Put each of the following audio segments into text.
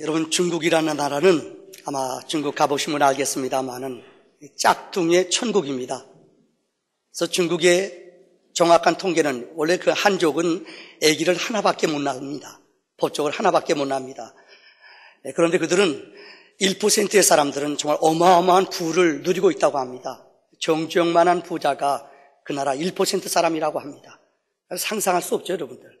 여러분, 중국이라는 나라는 아마 중국 가보시면 알겠습니다만은 짝퉁의 천국입니다. 그래서 중국의 정확한 통계는 원래 그 한족은 아기를 하나밖에 못 낳습니다. 법적으로 하나밖에 못 낳습니다. 그런데 그들은 1%의 사람들은 정말 어마어마한 부를 누리고 있다고 합니다. 정주영만한 부자가 그 나라 1% 사람이라고 합니다. 상상할 수 없죠, 여러분들.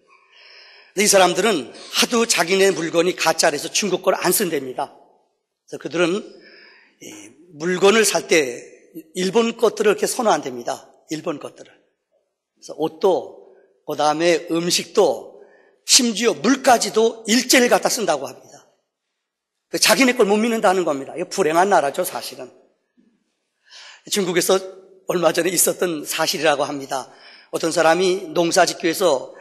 이 사람들은 하도 자기네 물건이 가짜라서 중국 걸 안 쓴답니다. 그래서 그들은 물건을 살 때 일본 것들을 이렇게 선호한답니다. 일본 것들을. 그래서 옷도, 그 다음에 음식도, 심지어 물까지도 일제를 갖다 쓴다고 합니다. 자기네 걸 못 믿는다는 겁니다. 이거 불행한 나라죠, 사실은. 중국에서 얼마 전에 있었던 사실이라고 합니다. 어떤 사람이 농사 짓기 위해서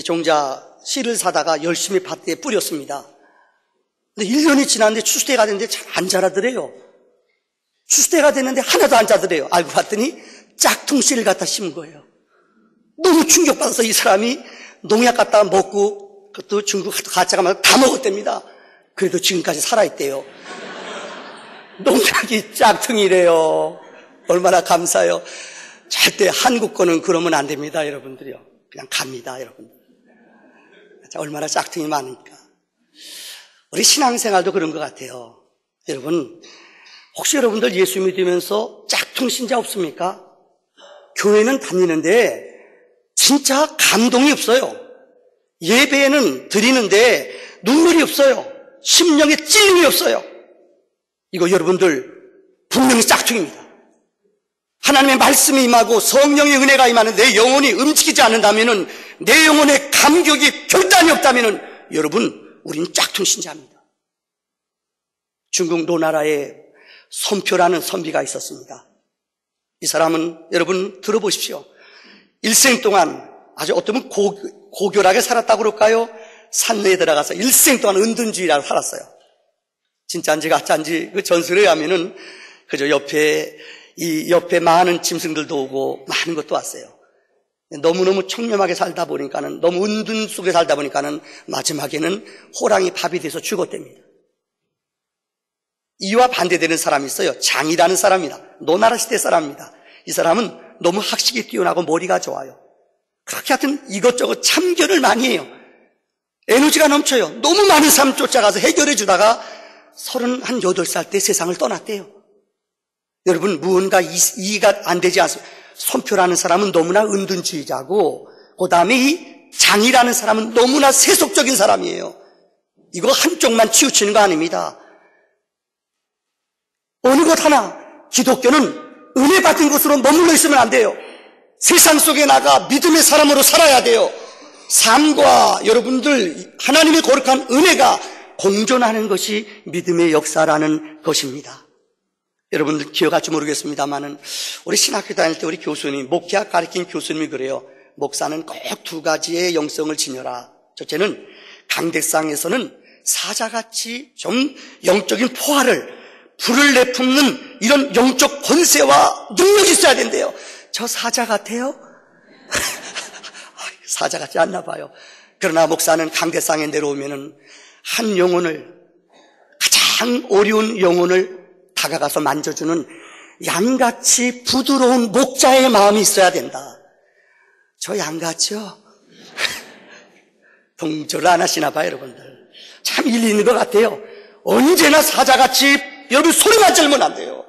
종자 씨를 사다가 열심히 밭에 뿌렸습니다. 근데 1년이 지났는데 추수대가 됐는데 잘 안 자라더래요. 추수대가 됐는데 하나도 안 자더래요. 알고 봤더니 짝퉁 씨를 갖다 심은 거예요. 너무 충격받아서 이 사람이 농약 갖다가 먹고, 그것도 중국 가짜가 말고 다 먹었답니다. 그래도 지금까지 살아있대요. 농약이 짝퉁이래요. 얼마나 감사해요. 절대 한국 거는 그러면 안 됩니다, 여러분들이요. 그냥 갑니다, 여러분들. 얼마나 짝퉁이 많으니까. 우리 신앙생활도 그런 것 같아요. 여러분, 혹시 여러분들 예수 믿으면서 짝퉁 신자 없습니까? 교회는 다니는데 진짜 감동이 없어요. 예배는 드리는데 눈물이 없어요. 심령에 찔림이 없어요. 이거 여러분들 분명히 짝퉁입니다. 하나님의 말씀이 임하고 성령의 은혜가 임하는 내 영혼이 움직이지 않는다면은, 내 영혼의 감격이 결단이 없다면은 여러분, 우린 짝퉁 신자입니다. 중국 노나라에 손표라는 선비가 있었습니다. 이 사람은 여러분 들어보십시오. 일생 동안 아주 어쩌면 고결하게 살았다고 그럴까요? 산내에 들어가서 일생 동안 은둔주의라고 살았어요. 진짜인지 가짜인지 그 전설에 의하면은 그저 옆에 많은 짐승들도 오고 많은 것도 왔어요. 너무너무 청렴하게 살다 보니까는, 너무 은둔 속에 살다 보니까는 마지막에는 호랑이 밥이 돼서 죽었답니다. 이와 반대되는 사람이 있어요. 장이라는 사람이다. 노나라 시대 사람입니다. 이 사람은 너무 학식이 뛰어나고 머리가 좋아요. 그렇게 하여튼 이것저것 참견을 많이 해요. 에너지가 넘쳐요. 너무 많은 사람 쫓아가서 해결해 주다가 38살 때 세상을 떠났대요. 여러분, 무언가 이해가 안 되지 않습니까? 손표라는 사람은 너무나 은둔주의자고, 그 다음에 이 장이라는 사람은 너무나 세속적인 사람이에요. 이거 한쪽만 치우치는 거 아닙니다. 어느 것 하나, 기독교는 은혜 받은 것으로 머물러 있으면 안 돼요. 세상 속에 나가 믿음의 사람으로 살아야 돼요. 삶과 여러분들 하나님의 거룩한 은혜가 공존하는 것이 믿음의 역사라는 것입니다. 여러분들 기억할지 모르겠습니다만은, 우리 신학교 다닐 때 우리 교수님, 목회학 가르친 교수님이 그래요. 목사는 꼭 2가지의 영성을 지녀라. 첫째는 강대상에서는 사자같이 좀 영적인 포화를, 불을 내뿜는 이런 영적 권세와 능력이 있어야 된대요. 저 사자 같아요? 사자 같지 않나 봐요. 그러나 목사는 강대상에 내려오면은 한 영혼을, 가장 어려운 영혼을 다가가서 만져주는 양같이 부드러운 목자의 마음이 있어야 된다. 저 양같이요? 동조를 안 하시나 봐요, 여러분들. 참 일리 있는 것 같아요. 언제나 사자같이 여러분 소리만 질면 안 돼요.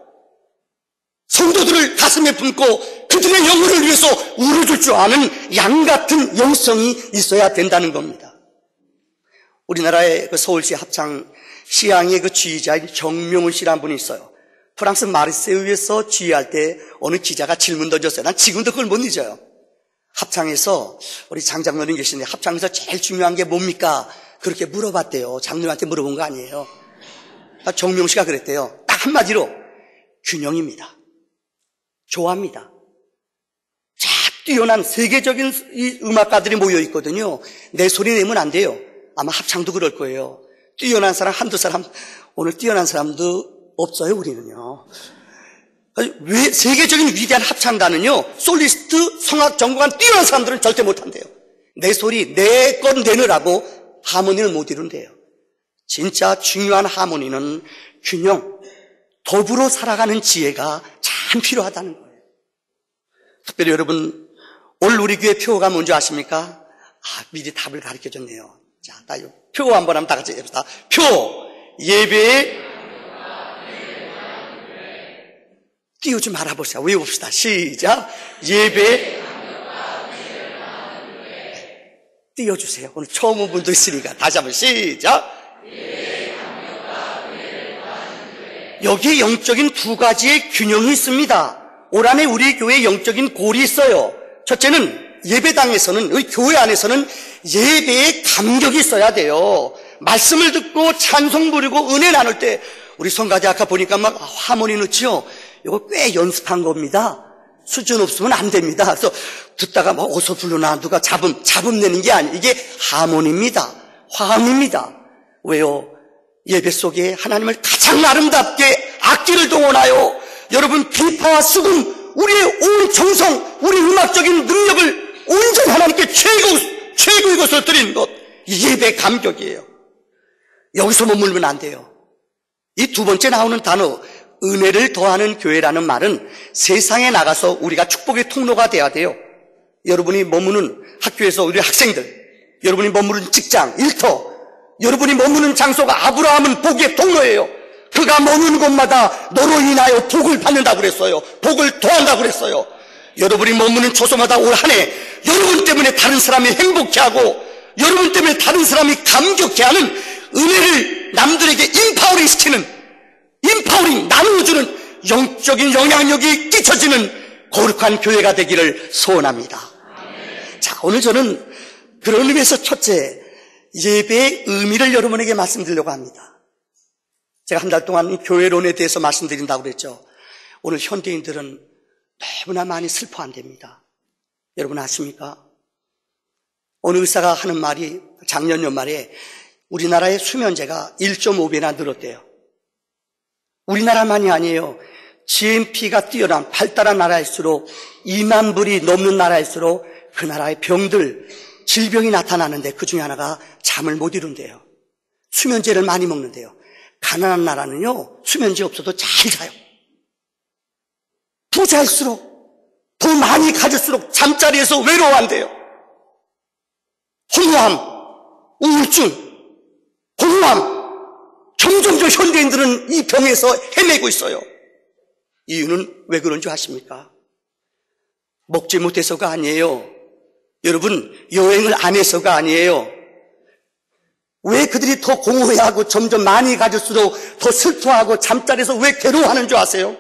성도들을 가슴에 품고 그들의 영혼을 위해서 울어줄 줄 아는 양같은 영성이 있어야 된다는 겁니다. 우리나라의 그 서울시 합창 시향의 그 지휘자인 정명훈 씨라는 분이 있어요. 프랑스 마르세유에서 지휘할 때 어느 기자가 질문 던졌어요. 난 지금도 그걸 못 잊어요. 합창에서 우리 장장로님 계시는데 합창에서 제일 중요한 게 뭡니까? 그렇게 물어봤대요. 장로님한테 물어본 거 아니에요. 정명훈 씨가 그랬대요. 딱 한마디로 균형입니다. 조화입니다. 자, 뛰어난 세계적인 이 음악가들이 모여 있거든요. 내 소리 내면 안 돼요. 아마 합창도 그럴 거예요. 뛰어난 사람 한두 사람, 오늘 뛰어난 사람도 없어요, 우리는요. 왜 세계적인 위대한 합창단은요, 솔리스트, 성악 전공한 뛰어난 사람들은 절대 못한대요. 내 소리, 내 건 내느라고 하모니를 못 이룬대요. 진짜 중요한 하모니는 균형, 더불어 살아가는 지혜가 참 필요하다는 거예요. 특별히 여러분, 올 우리 교회 표어가 뭔지 아십니까? 미리 답을 가르쳐줬네요. 자, 표 한번 하면 다 같이 해봅시다. 표, 예배, 띄우지 말아보세요. 외웁시다. 시작. 예배, 띄워주세요. 오늘 처음 온 분도 있으니까 다시 한번 시작. 여기에 영적인 두 가지의 균형이 있습니다. 올 한해 우리 교회에 영적인 골이 있어요. 첫째는 예배당에서는, 우리 교회 안에서는 예배에 감격이 있어야 돼요. 말씀을 듣고 찬송 부르고 은혜 나눌 때 우리 성가대 아까 보니까 막 하모니 넣지요. 이거 꽤 연습한 겁니다. 수준 없으면 안 됩니다. 그래서 듣다가 막 어서 불러나 누가 잡음 내는 게 아니에요. 이게 하모니입니다. 화음입니다. 왜요? 예배 속에 하나님을 가장 아름답게 악기를 동원하여 여러분 비파와 수금, 우리의 온 정성, 우리 음악적인 능력을 온전히 하나님께 최고의 것을 드리는 것, 이 예배 감격이에요. 여기서 머물면 안 돼요. 이 두 번째 나오는 단어, 은혜를 더하는 교회라는 말은 세상에 나가서 우리가 축복의 통로가 돼야 돼요. 여러분이 머무는 학교에서 우리 학생들, 여러분이 머무는 직장, 일터, 여러분이 머무는 장소가 아브라함은 복의 통로예요. 그가 머무는 곳마다 너로 인하여 복을 받는다고 그랬어요. 복을 더한다고 그랬어요. 여러분이 머무는 초소마다 올 한 해 여러분 때문에 다른 사람이 행복해하고 여러분 때문에 다른 사람이 감격해하는 은혜를 남들에게 인파워링 나누어주는 영적인 영향력이 끼쳐지는 거룩한 교회가 되기를 소원합니다. 자, 오늘 저는 그런 의미에서 첫째, 예배의 의미를 여러분에게 말씀드리려고 합니다. 제가 한 달 동안 이 교회론에 대해서 말씀드린다고 그랬죠. 오늘 현대인들은 너무나 많이 슬퍼한답니다. 여러분 아십니까? 어느 의사가 하는 말이 작년 연말에 우리나라의 수면제가 1.5배나 늘었대요. 우리나라만이 아니에요. GNP가 뛰어난 발달한 나라일수록 2만 불이 넘는 나라일수록 그 나라의 병들, 질병이 나타나는데 그 중에 하나가 잠을 못 이룬대요. 수면제를 많이 먹는데요. 가난한 나라는요, 수면제 없어도 잘 자요. 부자일수록, 더 많이 가질수록 잠자리에서 외로워한대요. 허무함, 우울증, 공허함, 점점 현대인들은 이 병에서 헤매고 있어요. 이유는 왜 그런 줄 아십니까? 먹지 못해서가 아니에요. 여러분, 여행을 안 해서가 아니에요. 왜 그들이 더 공허해하고 점점 많이 가질수록 더 슬퍼하고 잠자리에서 왜 괴로워하는 줄 아세요?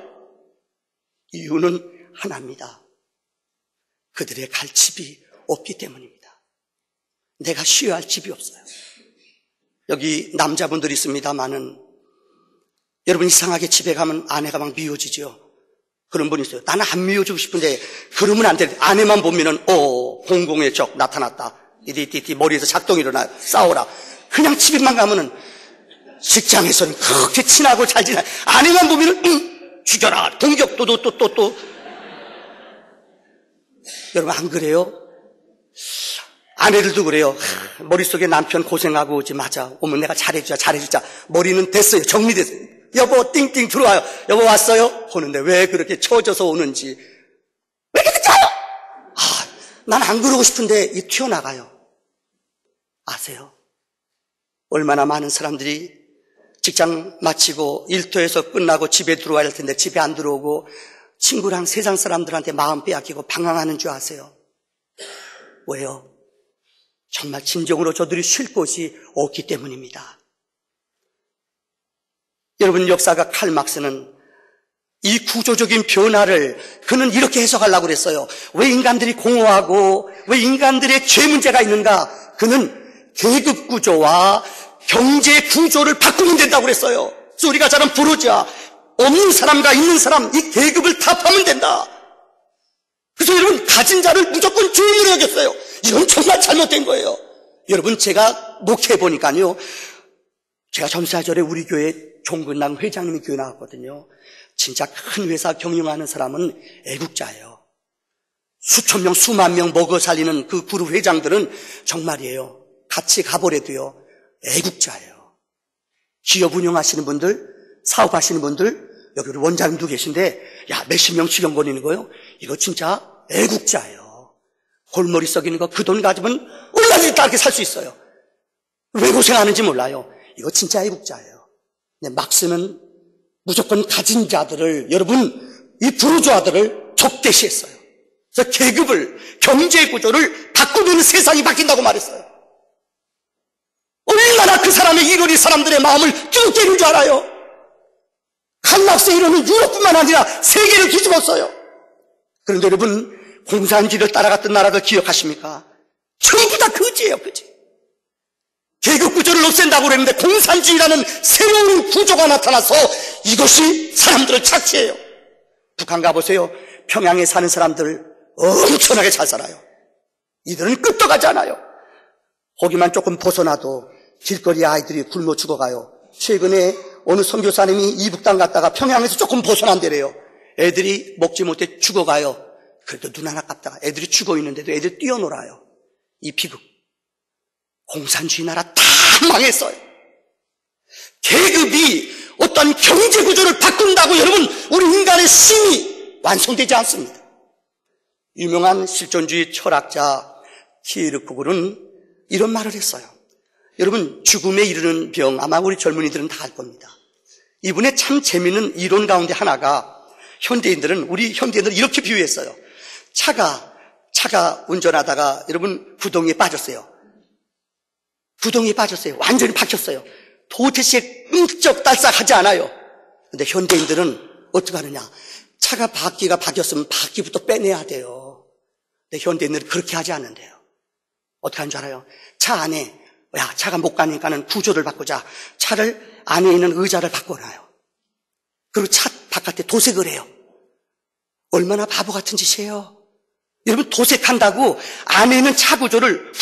이유는 하나입니다. 그들의 갈 집이 없기 때문입니다. 내가 쉬어야 할 집이 없어요. 여기 남자분들이 있습니다만은 여러분 이상하게 집에 가면 아내가 막 미워지죠. 그런 분이 있어요. 나는 안 미워주고 싶은데 그러면 안 돼. 아내만 보면은 공공의 적 나타났다. 이리 머리에서 작동이 일어나요. 싸워라. 그냥 집에만 가면은 직장에서는 그렇게 친하고 잘 지내. 아내만 보면은 죽여라. 공격 또. 여러분 안 그래요? 아내들도 그래요. 머릿속에 남편 고생하고 오지 맞아. 오면 내가 잘해주자. 머리는 됐어요. 정리됐어요. 여보 띵띵 들어와요. 여보 왔어요? 보는데 왜 그렇게 처져서 오는지. 왜 이렇게 늦어요? 난 안 그러고 싶은데 이 튀어나가요. 아세요? 얼마나 많은 사람들이 직장 마치고 일터에서 끝나고 집에 들어와야 할 텐데 집에 안 들어오고 친구랑 세상 사람들한테 마음 빼앗기고 방황하는 줄 아세요? 왜요? 정말 진정으로 저들이 쉴 곳이 없기 때문입니다. 여러분 역사가 칼 막스는 이 구조적인 변화를 그는 이렇게 해석하려고 그랬어요. 왜 인간들이 공허하고 왜 인간들의 죄 문제가 있는가? 그는 계급 구조와 경제 구조를 바꾸면 된다고 그랬어요. 그래서 우리가 잘 아는 부르자 없는 사람과 있는 사람 이 계급을 타파하면 된다. 그래서 여러분 가진 자를 무조건 주인으로 여겼어요. 이건 정말 잘못된 거예요. 여러분 제가 목회해보니까요. 제가 전사절에 우리 교회 종근당 회장님이 교회 나왔거든요. 진짜 큰 회사 경영하는 사람은 애국자예요. 수천 명, 수만 명 먹어 살리는 그 그룹 회장들은 정말이에요. 같이 가버려도요. 애국자예요. 기업 운영하시는 분들, 사업하시는 분들, 여기 우리 원장님도 계신데, 야, 몇십 명 직영거리는 거요? 이거 진짜 애국자예요. 골머리 썩이는 거 그 돈 가지면 얼마든지 다 이렇게 살 수 있어요. 왜 고생하는지 몰라요. 이거 진짜 애국자예요. 근데 막 쓰면 무조건 가진 자들을, 여러분, 이 부르주아들을 적대시했어요. 그래서 계급을, 경제 구조를 바꾸는 세상이 바뀐다고 말했어요. 얼마나 그 사람의 이론이 사람들의 마음을 쭉 때리는 줄 알아요? 칼락스 이론은 유럽뿐만 아니라 세계를 뒤집었어요. 그런데 여러분, 공산주의를 따라갔던 나라들 기억하십니까? 전부 다 거지예요, 거지. 계급 구조를 없앤다고 그랬는데 공산주의라는 새로운 구조가 나타나서 이것이 사람들을 착취해요. 북한 가보세요. 평양에 사는 사람들 엄청나게 잘 살아요. 이들은 끄떡하지 않아요. 거기만 조금 벗어나도 길거리 아이들이 굶어 죽어가요. 최근에 어느 선교사님이 이북 땅 갔다가 평양에서 조금 벗어난대래요. 애들이 먹지 못해 죽어가요. 그래도 눈 하나 깜다가 애들이 죽어 있는데도 애들 뛰어놀아요. 이 비극. 공산주의 나라 다 망했어요. 계급이 어떤 경제 구조를 바꾼다고 여러분, 우리 인간의 심이 완성되지 않습니다. 유명한 실존주의 철학자 키르케고르는 이런 말을 했어요. 여러분, 죽음에 이르는 병, 아마 우리 젊은이들은 다 알 겁니다. 이분의 참 재미있는 이론 가운데 하나가 우리 현대인들은 이렇게 비유했어요. 차가 운전하다가 여러분 구덩이에 빠졌어요. 구덩이에 빠졌어요. 완전히 박혔어요. 도대체 끔쩍달싹하지 않아요. 근데 현대인들은 어떻게 하느냐? 차가 바퀴가 박혔으면 바퀴부터 빼내야 돼요. 근데 현대인들은 그렇게 하지 않는데요. 어떻게 하는 줄 알아요? 차 안에 차가 못 가니까는 구조를 바꾸자. 차를 안에 있는 의자를 바꿔놔요. 그리고 차 바깥에 도색을 해요. 얼마나 바보 같은 짓이에요. 여러분, 도색한다고 안에 있는 차 구조를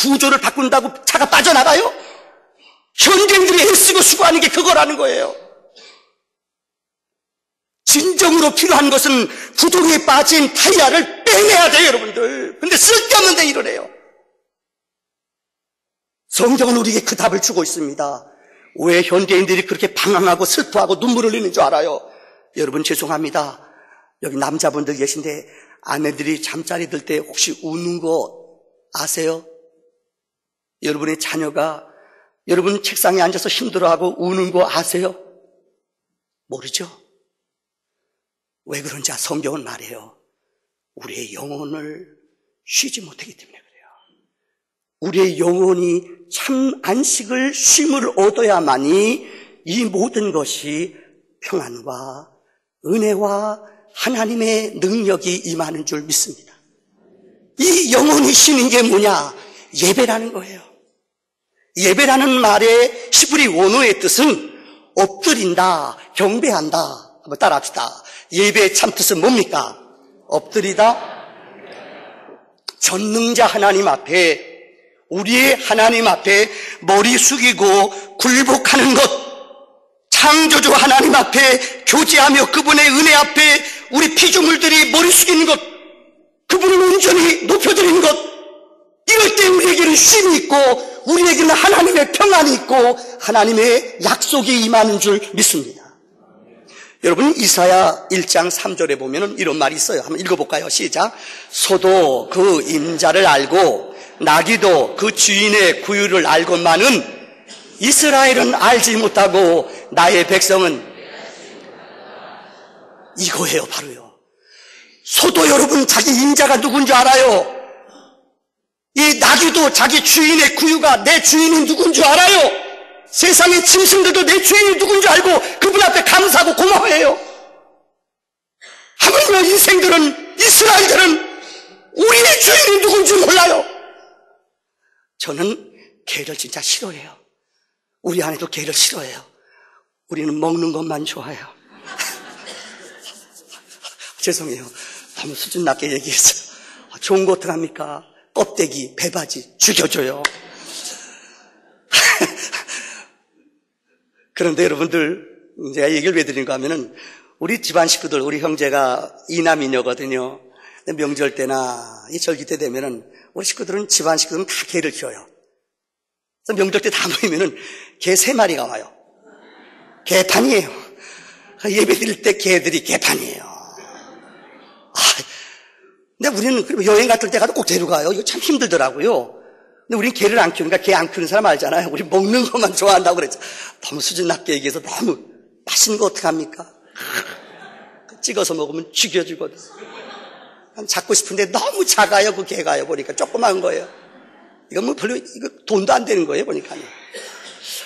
바꾼다고 차가 빠져나가요? 현대인들이 애쓰고 수고하는 게 그거라는 거예요. 진정으로 필요한 것은 구덩이에 빠진 타이어를 빼내야 돼요, 여러분들. 근데 쓸데없는 데 이러네요. 성경은 우리에게 그 답을 주고 있습니다. 왜 현대인들이 그렇게 방황하고 슬퍼하고 눈물을 흘리는 줄 알아요? 여러분, 죄송합니다. 여기 남자분들 계신데 아내들이 잠자리 들 때 혹시 우는 거 아세요? 여러분의 자녀가 여러분 책상에 앉아서 힘들어하고 우는 거 아세요? 모르죠? 왜 그런지 성경은 말해요. 우리의 영혼을 쉬지 못하기 때문에 그래요. 우리의 영혼이 참 안식을 쉼을 얻어야만이 이 모든 것이 평안과 은혜와 하나님의 능력이 임하는 줄 믿습니다. 이 영혼이 쉬는 게 뭐냐? 예배라는 거예요. 예배라는 말의 히브리 원어의 뜻은 엎드린다, 경배한다. 한번 따라합시다. 예배의 참 뜻은 뭡니까? 엎드리다. 전능자 하나님 앞에, 우리의 하나님 앞에 머리 숙이고 굴복하는 것, 창조주 하나님 앞에 교제하며 그분의 은혜 앞에 우리 피조물들이 머리 숙이는 것, 그분을 온전히 높여드리는 것, 이럴 때 우리에게는 쉼이 있고 우리에게는 하나님의 평안이 있고 하나님의 약속이 임하는 줄 믿습니다. 여러분, 이사야 1장 3절에 보면 이런 말이 있어요. 한번 읽어볼까요? 시작. 소도 그 임자를 알고 나귀도 그 주인의 구유를 알건만은 이스라엘은 알지 못하고 나의 백성은 이거예요. 바로요. 소도 여러분 자기 임자가 누군지 알아요. 이 나귀도 자기 주인의 구유가 내 주인이 누군지 알아요. 세상의 짐승들도 내 주인이 누군지 알고 그분 앞에 감사하고 고마워해요. 하물며 인생들은, 이스라엘들은 우리의 주인이 누군지 몰라요. 저는 개를 진짜 싫어해요. 우리 아내도 개를 싫어해요. 우리는 먹는 것만 좋아해요. 죄송해요. 너무 수준 낮게 얘기했어요. 좋은 거 어떡합니까? 껍데기, 배바지 죽여줘요. 그런데 여러분들, 제가 얘기를 왜 드리는가 하면은 우리 집안 식구들, 우리 형제가 이남이녀거든요. 명절 때나 이 절기 때 되면은 우리 식구들은, 집안 식구들은 다 개를 키워요. 그래서 명절 때 다 모이면은 개 3마리가 와요. 개판이에요. 예배 드릴 때 개들이 개판이에요. 근데 우리는 여행 갔을 때 가도 꼭 데려가요. 이거 참 힘들더라고요. 근데 우린 개를 안 키우니까 개 안 키우는 사람 알잖아요. 우리 먹는 것만 좋아한다고 그랬죠. 너무 수준 낮게 얘기해서 너무 맛있는 거 어떡합니까? 찍어서 먹으면 죽여주거든. 잡고 싶은데 너무 작아요, 그 개가요. 보니까 조그만 거예요. 이건 뭐 별로, 이거 돈도 안 되는 거예요, 보니까.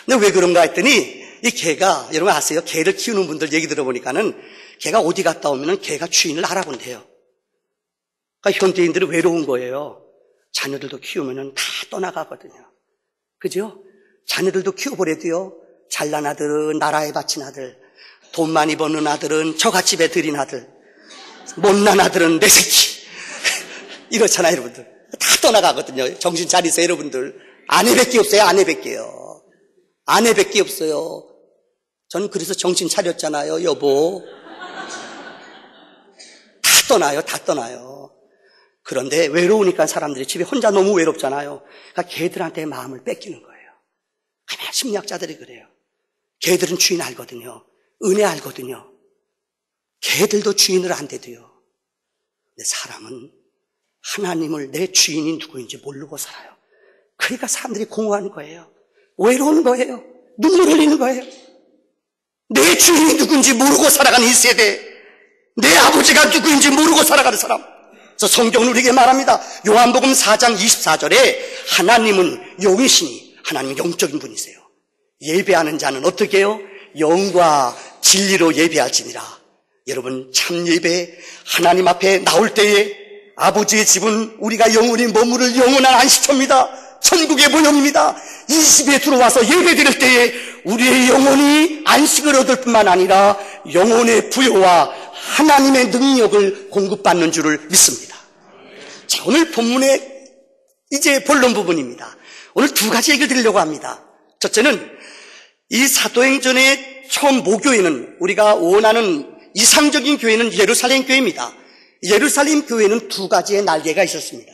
근데 왜 그런가 했더니, 이 개가, 여러분 아세요? 개를 키우는 분들 얘기 들어보니까는, 개가 어디 갔다 오면은 개가 주인을 알아본대요. 그러니까 현대인들은 외로운 거예요. 자녀들도 키우면은 다 떠나가거든요. 그죠? 자녀들도 키워보래도요, 잘난 아들은 나라에 바친 아들, 돈 많이 버는 아들은 처갓집에 들인 아들, 못난 아들은 내 새끼. 이렇잖아요, 여러분들. 다 떠나가거든요. 정신 차리세요, 여러분들. 아내밖에 없어요, 아내밖에요. 아내밖에 없어요. 저는 그래서 정신 차렸잖아요, 여보. 다 떠나요, 다 떠나요. 그런데 외로우니까 사람들이 집에 혼자 너무 외롭잖아요. 그러니까 개들한테 마음을 뺏기는 거예요. 가만 심리학자들이 그래요. 개들은 주인 알거든요. 은혜 알거든요. 개들도 주인을 안 대도요. 근데 사람은 하나님을 내 주인이 누구인지 모르고 살아요. 그러니까 사람들이 공허한 거예요. 외로운 거예요. 눈물 흘리는 거예요. 내 주인이 누구인지 모르고 살아가는 이 세대, 내 아버지가 누구인지 모르고 살아가는 사람. 그래서 성경은 우리에게 말합니다. 요한복음 4장 24절에 하나님은 영이시니, 하나님은 영적인 분이세요. 예배하는 자는 어떻게 해요? 영과 진리로 예배할지니라. 여러분, 참 예배, 하나님 앞에 나올 때에 아버지의 집은 우리가 영원히 머무를 영원한 안식처입니다. 천국의 모형입니다. 이 집에 들어와서 예배 드릴 때에 우리의 영혼이 안식을 얻을 뿐만 아니라 영혼의 부여와 하나님의 능력을 공급받는 줄을 믿습니다. 자, 오늘 본문의 이제 본론 부분입니다. 오늘 두 가지 얘기를 드리려고 합니다. 첫째는 이 사도행전의 처음 모교회는, 우리가 원하는 이상적인 교회는 예루살렘 교회입니다. 예루살렘 교회는 두 가지의 날개가 있었습니다.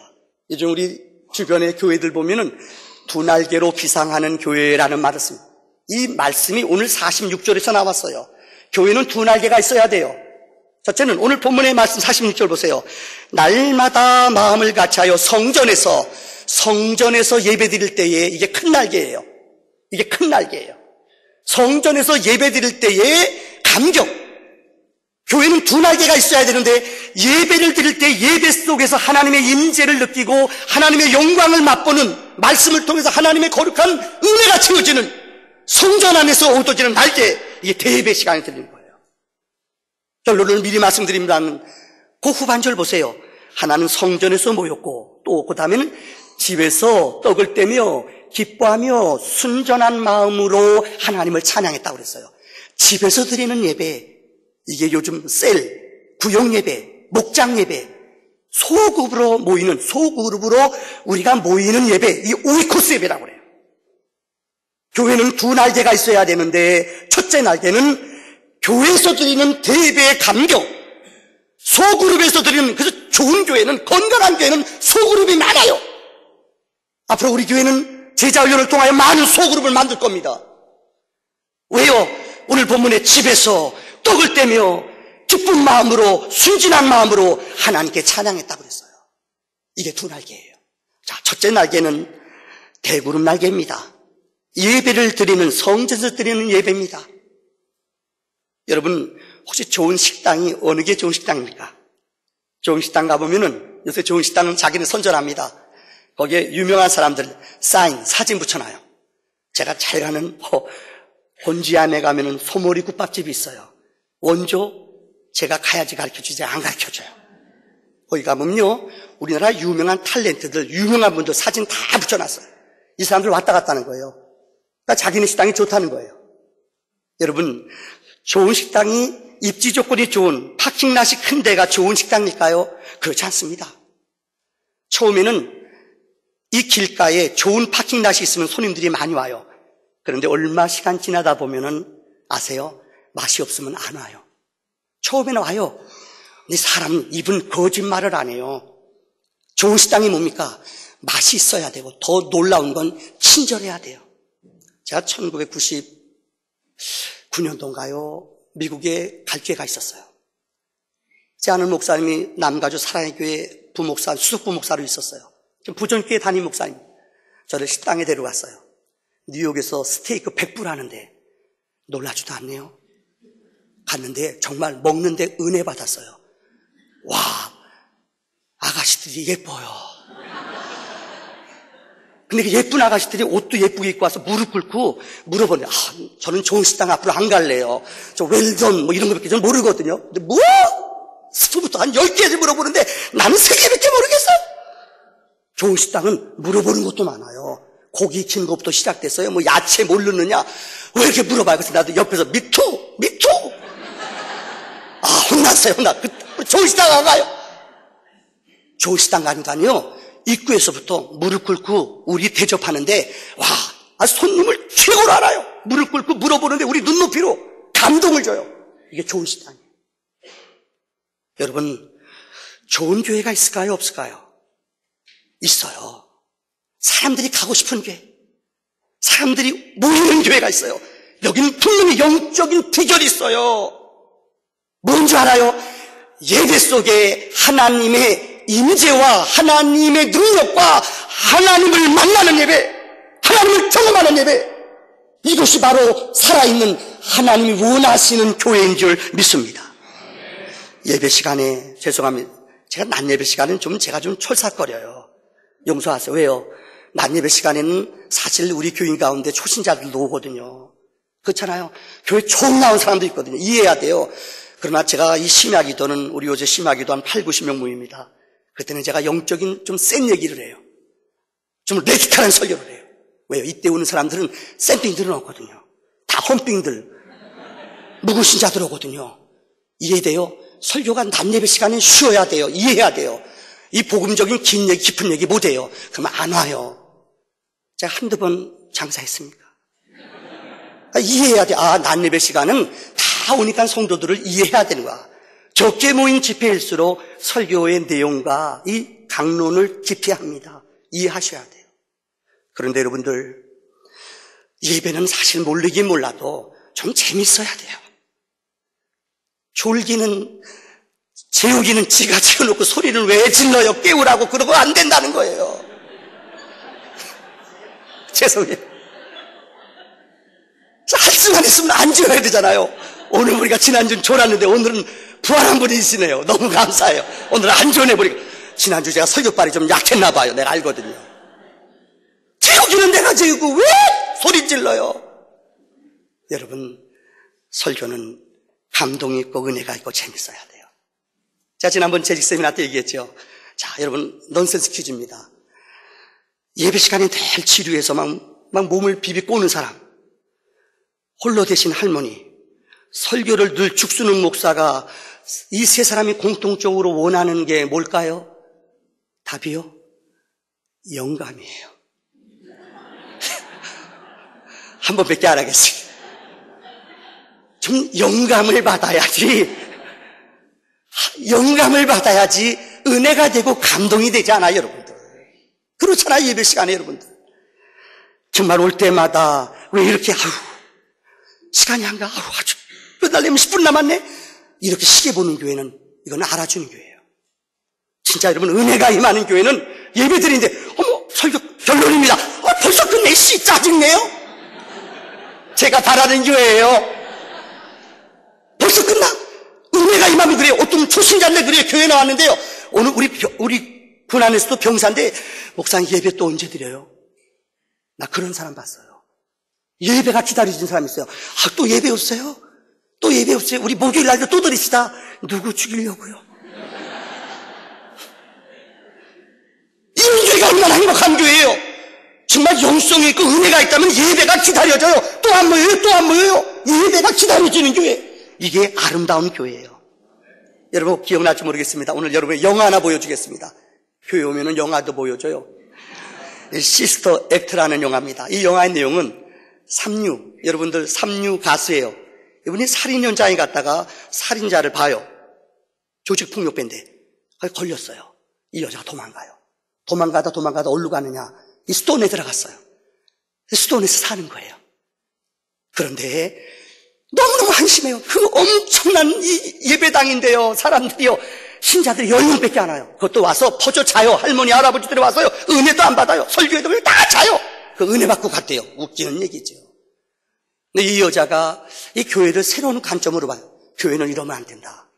요즘 우리 주변의 교회들 보면은 두 날개로 비상하는 교회라는 말을 씁니다. 이 말씀이 오늘 46절에서 나왔어요. 교회는 두 날개가 있어야 돼요. 첫째는 오늘 본문의 말씀 46절 보세요. 날마다 마음을 같이하여 성전에서 예배드릴 때에, 이게 큰 날개예요. 이게 큰 날개예요. 성전에서 예배드릴 때의 감격. 교회는 두 날개가 있어야 되는데, 예배를 드릴 때 예배 속에서 하나님의 임재를 느끼고 하나님의 영광을 맛보는, 말씀을 통해서 하나님의 거룩한 은혜가 채워지는 성전 안에서 얻어지는 날개, 이게 대예배 시간이 드리는 거예요. 결론을 미리 말씀드립니다만, 그 후반절 보세요. 하나는 성전에서 모였고, 또 그 다음에는 집에서 떡을 떼며 기뻐하며 순전한 마음으로 하나님을 찬양했다고 그랬어요. 집에서 드리는 예배, 이게 요즘 셀, 구역 예배, 목장 예배, 소그룹으로 우리가 모이는 예배, 이 오이코스 예배라고 그래요. 교회는 두 날개가 있어야 되는데, 첫째 날개는 교회에서 드리는 대예배의 감격, 소그룹에서 드리는, 그래서 좋은 교회는, 건강한 교회는 소그룹이 많아요. 앞으로 우리 교회는 제자훈련을 통하여 많은 소그룹을 만들 겁니다. 왜요? 오늘 본문에 집에서 떡을 떼며 기쁜 마음으로, 순진한 마음으로 하나님께 찬양했다고 그랬어요. 이게 두 날개예요. 자, 첫째 날개는 대그룹 날개입니다. 예배를 드리는, 성전에서 드리는 예배입니다. 여러분, 혹시 좋은 식당이 어느 게 좋은 식당입니까? 좋은 식당 가보면은, 요새 좋은 식당은 자기는 선전합니다. 거기에 유명한 사람들 사진 붙여놔요. 제가 잘 가는 본지암에 가면은 소머리 국밥집이 있어요. 원조, 제가 가야지 가르쳐주지 안 가르쳐줘요. 거기 가면요, 우리나라 유명한 탤런트들, 유명한 분들 사진 다 붙여놨어요. 이 사람들 왔다 갔다 하는 거예요. 그러니까 자기네 식당이 좋다는 거예요. 여러분, 좋은 식당이, 입지 조건이 좋은, 파킹랏이 큰 데가 좋은 식당일까요? 그렇지 않습니다. 처음에는 이 길가에 좋은 파킹랏이 있으면 손님들이 많이 와요. 그런데 얼마 시간 지나다 보면은 아세요? 맛이 없으면 안 와요. 처음에는 와요. 근데 사람 입은 거짓말을 안 해요. 좋은 식당이 뭡니까? 맛이 있어야 되고, 더 놀라운 건 친절해야 돼요. 제가 1990 9년도인가요? 미국에 갈 기회가 있었어요. 제 아는 목사님이 남가주 사랑의 교회 부목사, 수석 부목사로 있었어요. 좀 부전교회 담임 목사님. 저를 식당에 데려갔어요. 뉴욕에서 스테이크 100불 하는데 놀라지도 않네요. 갔는데 정말 먹는데 은혜 받았어요. 와, 아가씨들이 예뻐요. 근데 그 예쁜 아가씨들이 옷도 예쁘게 입고 와서 무릎 꿇고 물어보네. 저는 좋은 식당 앞으로 안 갈래요. 저 웰던 뭐 이런 거밖에 저는 모르거든요. 근데 뭐? 스토부터 한 10개를 물어보는데 나는 3개밖에 모르겠어. 좋은 식당은 물어보는 것도 많아요. 고기 익힌 것부터 시작됐어요. 뭐 야채 뭘 넣느냐? 왜 이렇게 물어봐요? 그래서 나도 옆에서 미투. 혼났어요. 좋은 식당 안 가요. 좋은 식당 가니까요. 입구에서부터 무릎 꿇고 우리 대접하는데 손님을 최고로 알아요. 무릎 꿇고 물어보는데 우리 눈높이로 감동을 줘요. 이게 좋은 식당이에요. 여러분, 좋은 교회가 있을까요? 없을까요? 있어요. 사람들이 가고 싶은 교회, 사람들이 모이는 교회가 있어요. 여기는 분명히 영적인 비결이 있어요. 뭔지 알아요? 예배 속에 하나님의 임재와 하나님의 능력과 하나님을 만나는 예배, 하나님을 경험하는 예배, 이것이 바로 살아있는 하나님이 원하시는 교회인 줄 믿습니다. 예배 시간에, 죄송합니다. 제가 낮 예배 시간은 제가 좀 촐싹거려요. 용서하세요. 왜요? 낮 예배 시간에는 사실 우리 교인 가운데 초신자들도 오거든요. 그렇잖아요. 교회 처음 나온 사람도 있거든요. 이해해야 돼요. 그러나 제가 이 심야기도는 우리 요새 심야기도 한 8, 90명 모입니다. 그때는 제가 영적인 좀 센 얘기를 해요. 좀 레기탈한 설교를 해요. 왜요? 이때 오는 사람들은 센빙들은 없거든요. 다 험빙들, 묵으신자들 오거든요. 이해돼요? 설교가 낮 예배 시간에 쉬어야 돼요. 이해해야 돼요. 이 복음적인 긴 얘기, 깊은 얘기 못해요. 그러면 안 와요. 제가 한두 번 장사했습니까? 이해해야 돼. 낮 예배 시간은 다 오니까 성도들을 이해해야 되는 거야. 적게 모인 집회일수록 설교의 내용과 이 강론을 깊이 합니다. 이해하셔야 돼요. 그런데 여러분들, 예배는 사실 모르긴 몰라도 좀 재밌어야 돼요. 졸기는, 재우기는 지가 재워놓고 소리를 왜 질러요? 깨우라고. 그러고 안 된다는 거예요. 죄송해요. 할 수만 있으면 안 지어야 되잖아요. 오늘 우리가 지난주는 졸았는데 오늘은 부활한 분이 있으네요. 너무 감사해요. 오늘 안 졸아버리고. 지난주 제가 설교발이 좀 약했나 봐요. 내가 알거든요. 재우기는 내가 재우고 왜 소리 질러요? 여러분, 설교는 감동이 있고 은혜가 있고 재밌어야 돼요. 제가 지난번 재직 세미나 때 얘기했죠. 자, 여러분, 넌센스 퀴즈입니다. 예배 시간에 늘 지루해서 막 몸을 비비 꼬는 사람, 홀로 되신 할머니, 설교를 늘 죽수는 목사가 이 세 사람이 공통적으로 원하는 게 뭘까요? 답이요? 영감이에요. 한 번밖에 안 하겠습니다. 좀 영감을 받아야지 은혜가 되고 감동이 되지 않아요, 여러분들? 그렇잖아요, 예배 시간에 여러분들. 정말 올 때마다 왜 이렇게 시간이 안 가? 아주 끝날려면 10분 남았네? 이렇게 시계 보는 교회는 이건 알아주는 교회예요. 진짜 여러분, 은혜가 임하는 교회는 예배 드리는데 설교 결론입니다. 벌써 끝내? 짜증내요? 제가 바라는 교회예요. 벌써 끝나? 은혜가 임하면 그래요. 어떤 초신자인데 그래요. 교회 나왔는데요. 오늘 우리 군 안에서도 병사인데 목사님 예배 또 언제 드려요? 나 그런 사람 봤어요. 예배가 기다려진 사람이 있어요. 또 예배 없어요? 또 예배 없어요? 우리 목요일 날도 또 드립시다. 누구 죽이려고요? 이런 교회가 얼마나 행복한 교회예요. 정말 영성이 있고 은혜가 있다면 예배가 기다려져요. 또 안 모여요. 예배가 기다려지는 교회. 이게 아름다운 교회예요. 여러분 기억날지 모르겠습니다. 오늘 여러분의 영화 하나 보여주겠습니다. 교회 오면은 영화도 보여줘요. 시스터 액트라는 영화입니다. 이 영화의 내용은 여러분들 삼류 가수예요. 이분이 살인 현장에 갔다가 살인자를 봐요. 조직폭력배인데 걸렸어요. 이 여자가 도망가다 어디로 가느냐? 이 수도원에 들어갔어요. 수도원에서 사는 거예요. 그런데 너무너무 한심해요. 그 엄청난 이 예배당인데요, 사람들이요, 신자들이 10명밖에 안 와요. 그것도 와서 퍼져 자요. 할머니 할아버지들이 와서요, 은혜도 안 받아요. 설교에도 그냥 다 자요. 그 은혜 받고 갔대요. 웃기는 얘기죠. 근데 이 여자가 이 교회를 새로운 관점으로 봐요. 교회는 이러면 안 된다.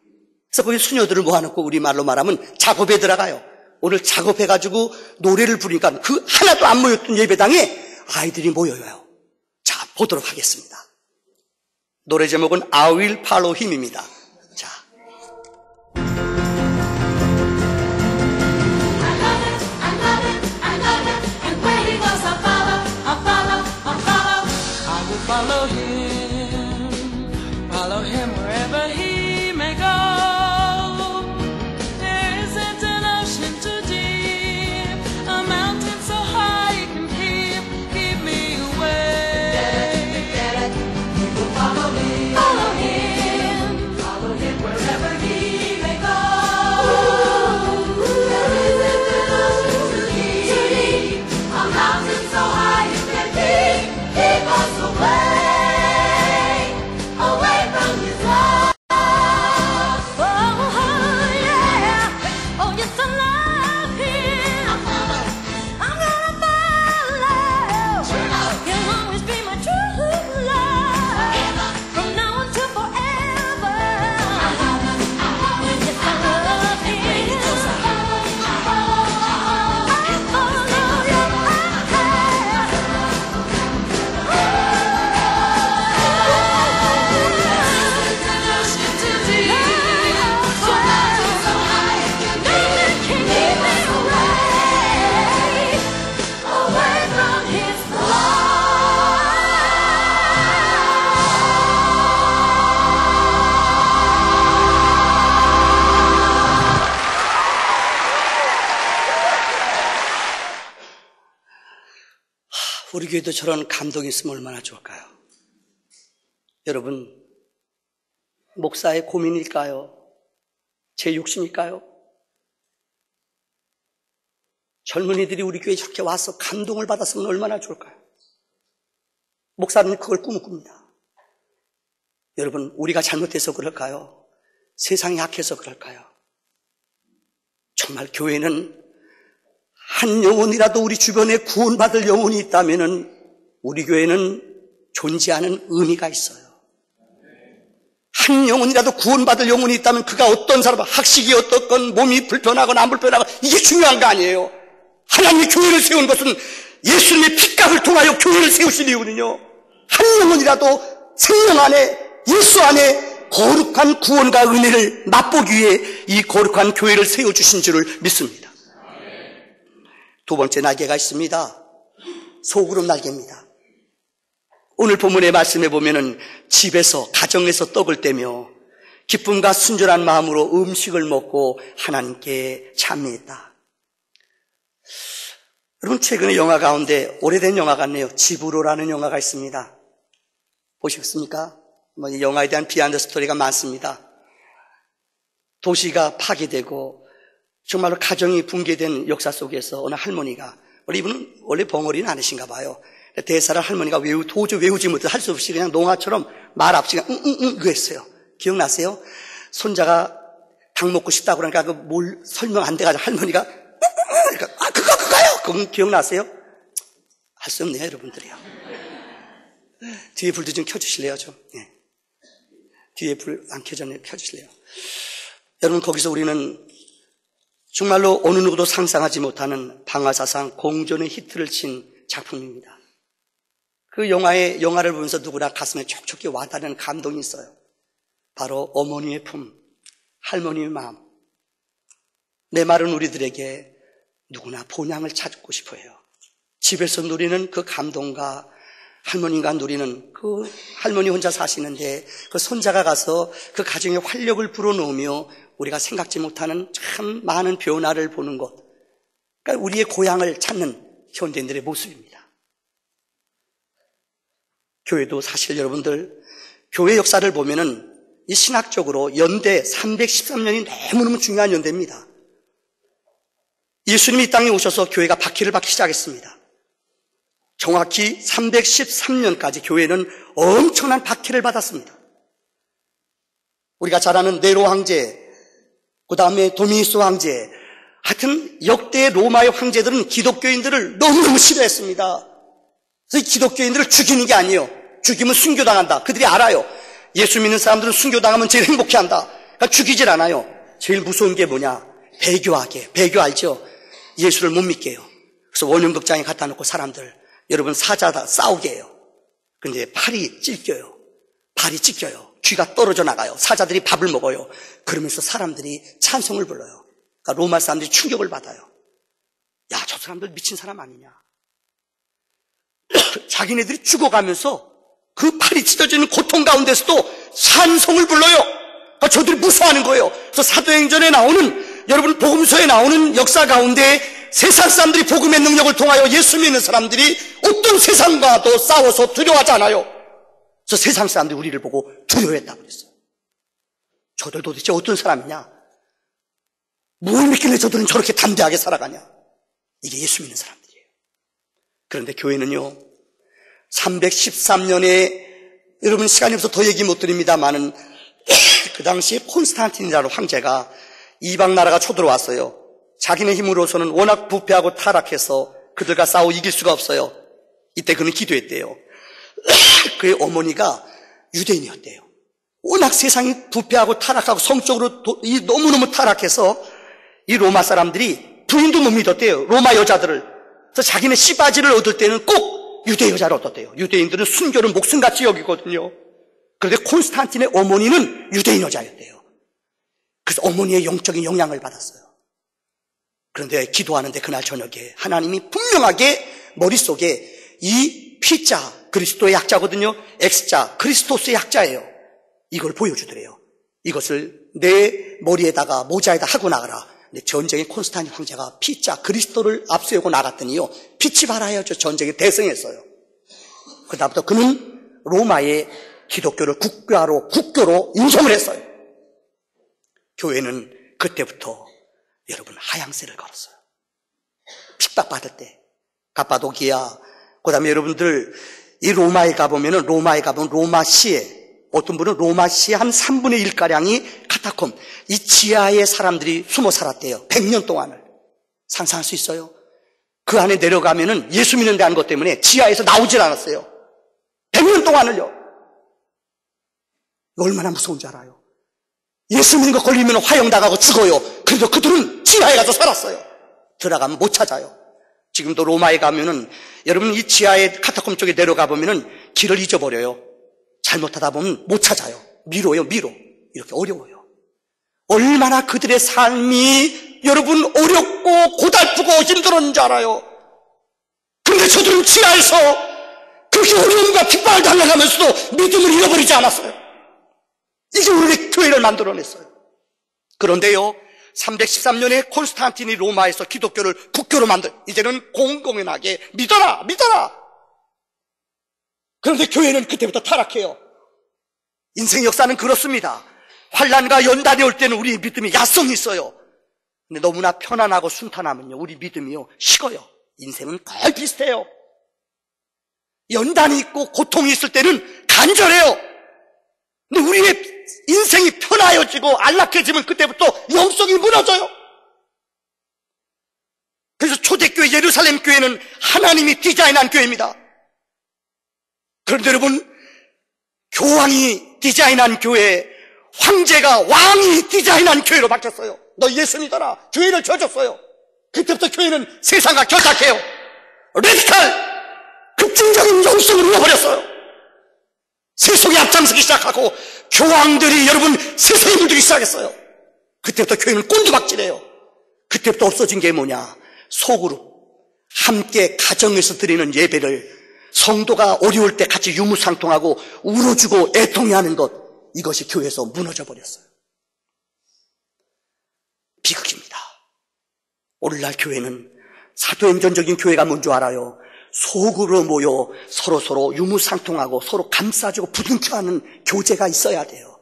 그래서 거기 수녀들을 모아놓고 우리말로 말하면 작업에 들어가요. 오늘 작업해가지고 노래를 부르니까 그 하나도 안 모였던 예배당에 아이들이 모여요. 자, 보도록 하겠습니다. 노래 제목은 I will follow him입니다. 자. Follow him wherever he may go. There isn't an ocean too deep, a mountain so high it can keep me away. We will follow him, follow him wherever he may go. There isn't an ocean too deep, a mountain so high it can keep us away. 우리 교회도 저런 감동이 있으면 얼마나 좋을까요? 여러분, 목사의 고민일까요? 제 욕심일까요? 젊은이들이 우리 교회에 저렇게 와서 감동을 받았으면 얼마나 좋을까요? 목사는 그걸 꿈을 꿉니다. 여러분, 우리가 잘못해서 그럴까요? 세상이 악해서 그럴까요? 정말 교회는 한 영혼이라도 우리 주변에 구원받을 영혼이 있다면 우리 교회는 존재하는 의미가 있어요. 한 영혼이라도 구원받을 영혼이 있다면 그가 어떤 사람, 학식이 어떻건 몸이 불편하거나 안 불편하거나 이게 중요한 거 아니에요. 하나님이 교회를 세운 것은 예수님의 핏값을 통하여 교회를 세우신 이유는요, 한 영혼이라도 생명 안에, 예수 안에 거룩한 구원과 은혜를 맛보기 위해 이 거룩한 교회를 세워주신 줄을 믿습니다. 두 번째 날개가 있습니다. 소그룹 날개입니다. 오늘 본문의 말씀에 보면은 집에서, 가정에서 떡을 떼며 기쁨과 순전한 마음으로 음식을 먹고 하나님께 찬미했다. 여러분, 최근에 영화 가운데 오래된 영화 같네요. 집으로라는 영화가 있습니다. 보셨습니까? 이 영화에 대한 비하인드 스토리가 많습니다. 도시가 파괴되고 정말로 가정이 붕괴된 역사 속에서 어느 할머니가, 이분은 원래 벙어리는 아니신가 봐요. 대사를 할머니가 도저히 외우지 못해 할 수 없이 그냥 농아처럼 말 없이 그냥 이거 했어요. 기억나세요? 손자가 닭 먹고 싶다고 그러니까 그 뭘 설명 안 돼가지고 할머니가 그거요? 그건 기억나세요? 할 수 없네요, 여러분들이요. 뒤에 불도 좀 켜주실래요, 좀? 네. 뒤에 불 안 켜졌네요. 켜주실래요? 여러분, 거기서 우리는 정말로 어느 누구도 상상하지 못하는 방화사상 공전의 히트를 친 작품입니다. 그 영화를 보면서 누구나 가슴에 촉촉히 와닿는 감동이 있어요. 바로 어머니의 품, 할머니의 마음. 내 말은 우리들에게 누구나 본향을 찾고 싶어 해요. 집에서 누리는 그 감동과 할머니가 누리는, 그 할머니 혼자 사시는데 그 손자가 가서 그 가정에 활력을 불어넣으며 우리가 생각지 못하는 참 많은 변화를 보는 것, 그러니까 우리의 고향을 찾는 현대인들의 모습입니다. 교회도 사실 여러분들, 교회 역사를 보면은 이 신학적으로 연대 313년이 너무너무 중요한 연대입니다. 예수님이 이 땅에 오셔서 교회가 바퀴를 받기 시작했습니다. 정확히 313년까지 교회는 엄청난 박해를 받았습니다. 우리가 잘 아는 네로 황제, 그 다음에 도미니스 황제, 하여튼 역대 로마의 황제들은 기독교인들을 너무너무 싫어했습니다. 그래서 기독교인들을 죽이는 게 아니에요. 죽이면 순교당한다. 그들이 알아요. 예수 믿는 사람들은 순교당하면 제일 행복해한다. 그러니까 죽이질 않아요. 제일 무서운 게 뭐냐? 배교하게. 배교 알죠? 예수를 못 믿게 해요. 그래서 원형극장에 갖다 놓고 사람들, 여러분 사자다 싸우게 해요. 근데 팔이 찢겨요. 발이 찢겨요. 귀가 떨어져 나가요. 사자들이 밥을 먹어요. 그러면서 사람들이 찬송을 불러요. 그러니까 로마 사람들이 충격을 받아요. 야, 저 사람들 미친 사람 아니냐. 자기네들이 죽어가면서 그 팔이 찢어지는 고통 가운데서도 찬송을 불러요. 그러니까 저들이 무서워하는 거예요. 그래서 사도행전에 나오는, 여러분 복음서에 나오는 역사 가운데 세상 사람들이 복음의 능력을 통하여 예수 믿는 사람들이 어떤 세상과도 싸워서 두려워하지 않아요. 그래서 세상 사람들이 우리를 보고 두려워했다고 그랬어요. 저들 도대체 어떤 사람이냐? 뭘 믿길래 저들은 저렇게 담대하게 살아가냐? 이게 예수 믿는 사람들이에요. 그런데 교회는요, 313년에, 여러분 시간이 없어서 더 얘기 못 드립니다만은 그 당시에 콘스탄틴이라는 황제가 이방 나라가 쳐들어왔어요. 자기네 힘으로서는 워낙 부패하고 타락해서 그들과 싸워 이길 수가 없어요. 이때 그는 기도했대요. 그의 어머니가 유대인이었대요. 워낙 세상이 부패하고 타락하고 성적으로 너무너무 타락해서 이 로마 사람들이 부인도 못 믿었대요. 로마 여자들을. 그래서 자기네 씨바지를 얻을 때는 꼭 유대 여자를 얻었대요. 유대인들은 순교를 목숨같이 여기거든요. 그런데 콘스탄틴의 어머니는 유대인 여자였대요. 그래서 어머니의 영적인 영향을 받았어요. 그런데 기도하는데 그날 저녁에 하나님이 분명하게 머릿속에 이 P자, 그리스도의 약자거든요. X자, 그리스토스의 약자예요. 이걸 보여주더래요. 이것을 내 머리에다가 모자에다 하고 나가라. 근데 전쟁에 콘스탄틴 황제가 P자, 그리스도를 앞세우고 나갔더니요, 빛이 발하여 저 전쟁에 대승했어요. 그다음부터 그는 로마의 기독교를 국교로 인정을 했어요. 교회는 그때부터 여러분 하향세를 걸었어요. 핍박받을 때 갑바도기아, 그 다음에 여러분들 이 로마에 가보면 로마시에, 어떤 분은 로마시의 한 3분의 1가량이 카타콤, 이 지하에 사람들이 숨어 살았대요. 100년 동안을. 상상할 수 있어요? 그 안에 내려가면은 예수 믿는 데 한 것 때문에 지하에서 나오질 않았어요. 100년 동안을요. 얼마나 무서운지 알아요? 예수 믿는 거 걸리면 화형당하고 죽어요. 그래도 그들은 지하에 가서 살았어요. 들어가면 못 찾아요. 지금도 로마에 가면은, 여러분 이 지하의 카타콤 쪽에 내려가 보면은 길을 잊어버려요. 잘못하다 보면 못 찾아요. 미로요, 미로. 이렇게 어려워요. 얼마나 그들의 삶이 여러분 어렵고 고달프고 힘들었는지 알아요. 그런데 저들은 지하에서 그렇게 어려움과 핍박을 당해가면서도 믿음을 잃어버리지 않았어요. 이게 우리 교회를 만들어냈어요. 그런데요, 313년에 콘스탄틴이 로마에서 기독교를 국교로 이제는 공공연하게 믿어라. 그런데 교회는 그때부터 타락해요. 인생 역사는 그렇습니다. 환난과 연단이 올 때는 우리 믿음이 야성이 있어요. 근데 너무나 편안하고 순탄하면요, 우리 믿음이요 식어요. 인생은 거의 비슷해요. 연단이 있고 고통이 있을 때는 간절해요. 근데 우리의 인생이 편하여지고 안락해지면 그때부터 영성이 무너져요. 그래서 초대교회 예루살렘 교회는 하나님이 디자인한 교회입니다. 그런데 여러분, 교황이 디자인한 교회, 황제가 왕이 디자인한 교회로 바뀌었어요. 너 예수 믿어라. 교회를 져줬어요. 그때부터 교회는 세상과 결탁해요. 레디칼, 급진적인 영성을 잃어버렸어요. 세속에 앞장서기 시작하고 교황들이 여러분 세상에 물들기 시작했어요. 그때부터 교회는 꼰두박질해요. 그때부터 없어진 게 뭐냐? 소그룹, 함께 가정에서 드리는 예배를 성도가 어려울 때 같이 유무상통하고 울어주고 애통해하는 것, 이것이 교회에서 무너져 버렸어요. 비극입니다. 오늘날 교회는 사도행전적인 교회가 뭔지 알아요? 소그룹으로 모여 서로 유무상통하고 서로 감싸주고 부둥켜하는 교제가 있어야 돼요.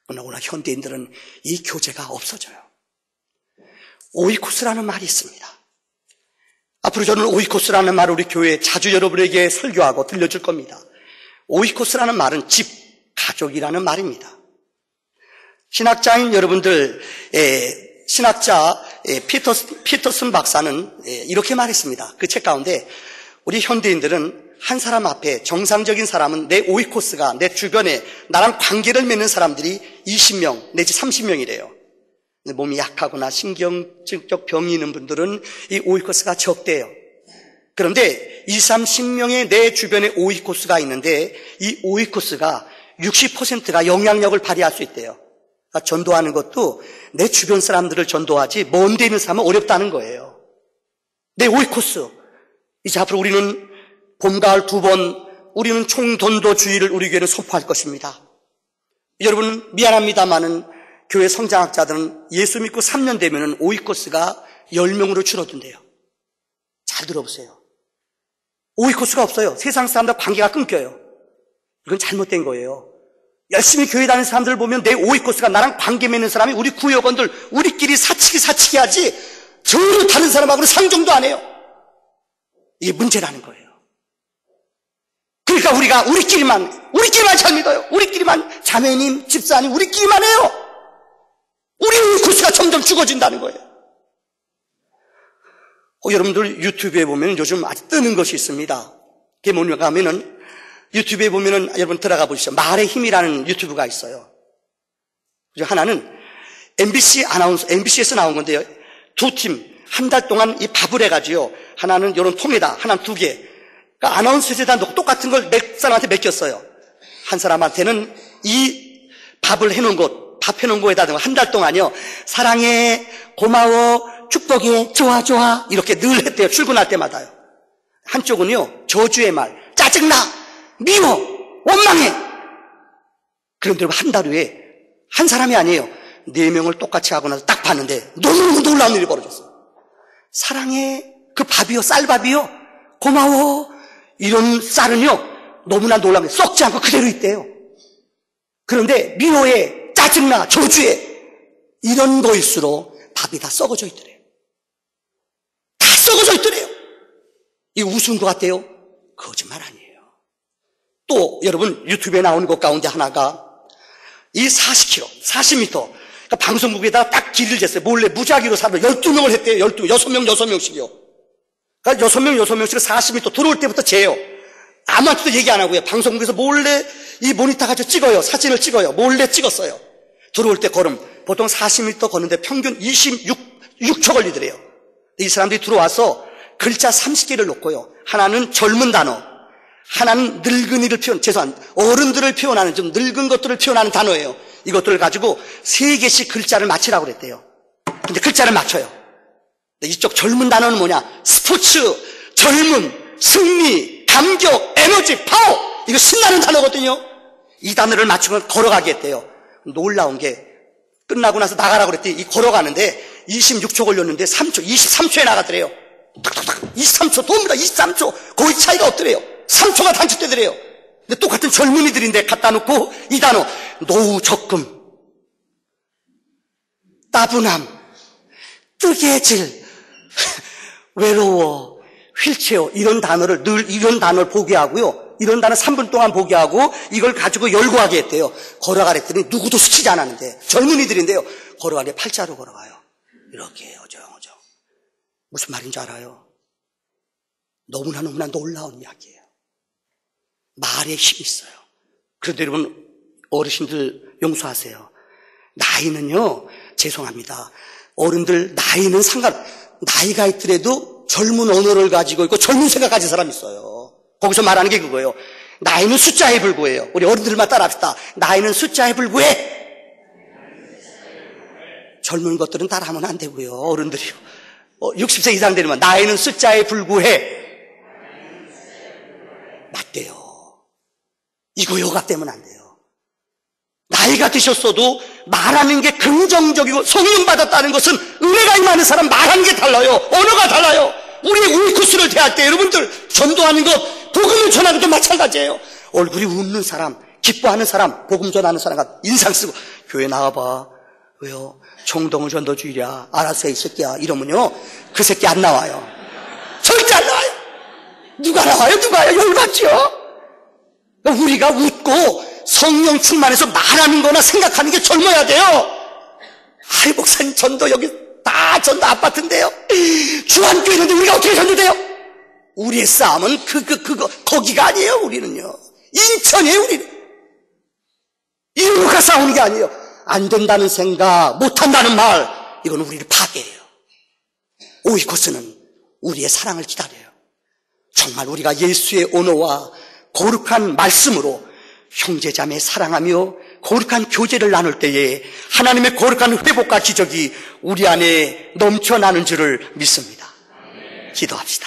그러나 오늘 현대인들은 이 교제가 없어져요. 오이코스라는 말이 있습니다. 앞으로 저는 오이코스라는 말을 우리 교회에 자주 여러분에게 설교하고 들려줄 겁니다. 오이코스라는 말은 집, 가족이라는 말입니다. 신학자인 여러분들, 신학자 피터슨 박사는 이렇게 말했습니다. 그 책 가운데 우리 현대인들은 한 사람 앞에, 정상적인 사람은 내 오이코스가, 내 주변에 나랑 관계를 맺는 사람들이 20명 내지 30명이래요. 몸이 약하거나 신경증적 병이 있는 분들은 이 오이코스가 적대요. 그런데 20, 30명의 내 주변에 오이코스가 있는데 이 오이코스가 60%가 영향력을 발휘할 수 있대요. 그러니까 전도하는 것도 내 주변 사람들을 전도하지 먼 데 있는 사람은 어렵다는 거예요. 내 오이코스. 이제 앞으로 우리는 봄, 가을 2번 우리는 총전도주의를 우리 교회는 선포할 것입니다. 여러분 미안합니다마는 교회 성장학자들은 예수 믿고 3년 되면은 오이코스가 10명으로 줄어든대요. 잘 들어보세요. 오이코스가 없어요. 세상 사람들과 관계가 끊겨요. 이건 잘못된 거예요. 열심히 교회 다니는 사람들을 보면 내 오이코스가 나랑 관계 맺는 사람이 우리 구역원들 우리끼리 사치기 하지 저를 다른 사람하고는 상종도 안 해요. 이게 문제라는 거예요. 그러니까 우리가 우리끼리만 잘 믿어요. 우리끼리만 자매님, 집사님 우리끼리만 해요. 우리 오이코스가 점점 죽어진다는 거예요. 여러분들 유튜브에 보면 요즘 아주 뜨는 것이 있습니다. 그게 뭔가 하면은 유튜브에 보면은 여러분 들어가 보시죠. 말의 힘이라는 유튜브가 있어요. 하나는 MBC에서 나온 건데요. 2팀 한 달 동안 이 밥을 해가지고요. 하나는 이런 통에다, 하나는 2개. 그러니까 아나운서에다 똑같은 걸 몇 사람한테 맡겼어요. 한 사람한테는 이 밥을 해놓은 것, 밥 해놓은 거에다 한 달 동안요. 사랑해, 고마워, 축복해, 좋아, 이렇게 늘 했대요. 출근할 때마다요. 한쪽은요, 저주의 말, 짜증나, 미워, 원망해. 그런데 한 달 후에 한 사람이 아니에요. 4명을 똑같이 하고 나서 딱 봤는데 너무 놀라운 일이 벌어졌어요. 사랑해, 그 밥이요, 쌀밥이요, 고마워, 이런 쌀은요, 너무나 놀라운 게 썩지 않고 그대로 있대요. 그런데 미워해, 짜증나, 저주해, 이런 거일수록 밥이 다 썩어져 있더래요. 다 썩어져 있더래요. 이거 우스운 것 같아요? 거짓말 아니에요. 또 여러분 유튜브에 나오는 것 가운데 하나가 이 40m 그러니까 방송국에다가 딱 길을 쟀어요. 몰래 무작위로 사람을 12명을 했대요. 6명씩이요. 그러니까 6명씩을 40m 들어올 때부터 재요. 아무한테도 얘기 안 하고요. 방송국에서 몰래 이 모니터 가지고 찍어요. 사진을 찍어요. 몰래 찍었어요. 들어올 때 걸음 보통 40m 걷는데 평균 26초 걸리더래요. 이 사람들이 들어와서 글자 30개를 놓고요. 하나는 젊은 단어, 하나는 늙은이를 어른들을 표현하는, 좀 늙은 것들을 표현하는 단어예요. 이것들을 가지고 3개씩 글자를 맞히라고 그랬대요. 근데 글자를 맞춰요. 이쪽 젊은 단어는 뭐냐? 스포츠, 젊음, 승리, 감격, 에너지, 파워! 이거 신나는 단어거든요. 이 단어를 맞추면 걸어가게 했대요. 놀라운 게 끝나고 나서 나가라고 그랬더니 걸어가는데 26초 걸렸는데 23초에 나가더래요. 탁탁탁 23초 돕니다. 23초 거의 차이가 없더래요. 3초가 단축되더래요. 근데 똑같은 젊은이들인데 갖다 놓고 이 단어 노후 적금, 따분함, 뜨개질, 외로워, 휠체어 이런 단어를 보게 하고요. 이런 단어 3분 동안 보게 하고 이걸 가지고 열거하게 했대요. 걸어가랬더니 누구도 스치지 않았는데 젊은이들인데요. 걸어가는데 팔자로 걸어가요. 이렇게 어정어정. 무슨 말인지 알아요? 너무나 놀라운 이야기예요. 말에 힘이 있어요. 그런데 여러분 어르신들 용서하세요. 나이는요, 죄송합니다. 어른들 나이는 나이가 있더라도 젊은 언어를 가지고 있고 젊은 생각 가진 사람이 있어요. 거기서 말하는 게 그거예요. 나이는 숫자에 불과해요. 우리 어른들만 따라합시다. 나이는 숫자에 불과해. 젊은 것들은 따라하면 안 되고요. 어른들이요. 60세 이상 되면 나이는 숫자에 불과해. 맞대요. 이거 요각되면 안 돼요. 나이가 드셨어도 말하는 게 긍정적이고 성령 받았다는 것은 은혜가 임하는 사람 말하는 게 달라요. 언어가 달라요. 우리의 우이코스를 대할 때 여러분들 전도하는 것, 복음을 전하는 것도 마찬가지예요. 얼굴이 웃는 사람, 기뻐하는 사람, 복음 전하는 사람과 인상 쓰고 교회 나와봐. 왜요? 총동을 전도주의랴. 알았어 이 새끼야. 이러면요 그 새끼 안 나와요. 절대 안 나와요. 누가 나와요? 누가요? 열받죠? 우리가 웃고 성령 충만해서 말하는 거나 생각하는 게 젊어야 돼요. 아이, 목사님, 전도 여기 다 전도 아파트인데요. 주한교회 있는데 우리가 어떻게 전도돼요? 우리의 싸움은 거기가 아니에요, 우리는요. 인천이에요, 우리는. 이유가 싸우는 게 아니에요. 안 된다는 생각, 못한다는 말, 이건 우리를 파괴해요. 오이코스는 우리의 사랑을 기다려요. 정말 우리가 예수의 언어와 거룩한 말씀으로 형제자매 사랑하며 거룩한 교제를 나눌 때에 하나님의 거룩한 회복과 기적이 우리 안에 넘쳐나는 줄을 믿습니다. 기도합시다.